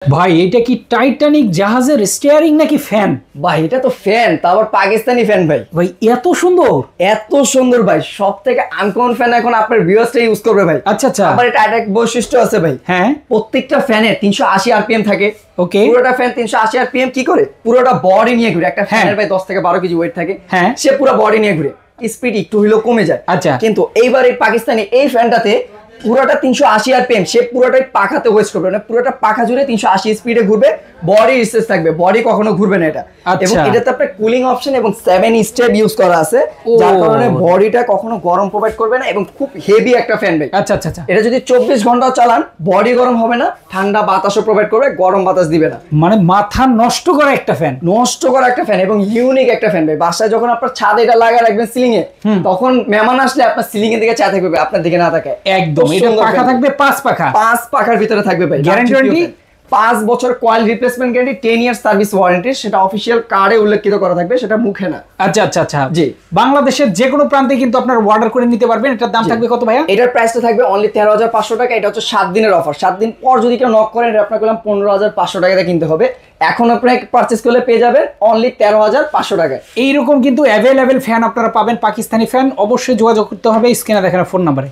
ভাই এটা কি টাইটানিক জাহাজের স্টিয়ারিং নাকি ফ্যান? ভাই এটা তো ফ্যান, তারপর পাকিস্তানি ফ্যান ভাই। ভাই এত সুন্দর, এত সুন্দর ভাই, সব থেকে আনকমন ফ্যান এখন আপনার ভিউয়ার্সরা ইউজ করবে ভাই। আচ্ছা আচ্ছা। আবার এটা আরেক বৈশিষ্ট্য আছে ভাই। হ্যাঁ, প্রত্যেকটা ফ্যানের 380 আরপিএম থাকে। ওকে। পুরোটা ফ্যান 380 আরপিএম কি করে পুরোটা বডি নিয়ে ঘুরে। একটা ফ্যানের ভাই 10 থেকে 12 কেজি ওয়েট থাকে। হ্যাঁ, সে পুরো বডি নিয়ে ঘুরে, স্পিড একটু হইলেও কমে যায়। আচ্ছা। কিন্তু এইবার এই পাকিস্তানি এই ফ্যানটাতে পুরোটা 380 আরপিএম, সে পুরোটাই পাখাতে ওয়েস্ট করবে না, পুরোটা পাখা জুড়ে 380 স্পিডে ঘুরবে, বডি রিসেস থাকবে, বডি কখনো ঘুরবে না এটা। এবং এটাতে আপনার কুলিং অপশন এবং 7 স্টেপ ইউজ করা আছে, যার কারণে বডিটা কখনো গরম প্রোভাইড করবে না এবং খুব হেভি একটা ফ্যান ভাই। আচ্ছা আচ্ছা আচ্ছা। এটা যদি 24 ঘন্টা চালান বডি গরম হবে না, ঠান্ডা বাতাসও প্রোভাইড করবে, গরম বাতাস দিবে না। মানে মাথা নষ্ট করা একটা ফ্যান, নষ্ট করা একটা ফ্যান এবং ইউনিক একটা ফ্যান ভাই। বাসায় যখন আপনার ছাদে এটা লাগা রাখবেন সিলিং এ, তখন মেহমান আসলে আপনার সিলিং এর দিকে চা থাকবে, আপনার দিকে না থাকে। একদম। এটা পাখা থাকবে 5 পাখা, 5 পাখার ভিতরে থাকবে ভাই। গ্যারান্টি ওয়ারেন্টি 5 বছর, coil replacement guarantee, 10 year service warranty. সেটা অফিশিয়াল কার্ডে উল্লেখিত করা থাকবে, সেটা মুখে না। আচ্ছা আচ্ছা আচ্ছা। জি, বাংলাদেশের যে কোনো প্রান্তে কিন্তু আপনার অর্ডার করে নিতে পারবেন। এটার দাম থাকবে কত ভাইয়া? এটার প্রাইসটা থাকবে অনলি 13,500 টাকা। এটা হচ্ছে 7 দিনের অফার। 7 দিন পর যদি কেউ নক করেন, এটা আপনাকে বললাম 15,500 টাকাতে কিনতে হবে। এখন আপনি পারচেজ করলে পেয়ে যাবেন অনলি 13,500 টাকায়। এইরকম কিন্তু অ্যাভেলেবেল ফ্যান আপনারা পাবেন, পাকিস্তানি ফ্যান। অবশ্যই যোগাযোগ করতে হবে স্ক্রিনে দেখানো ফোন নাম্বারে।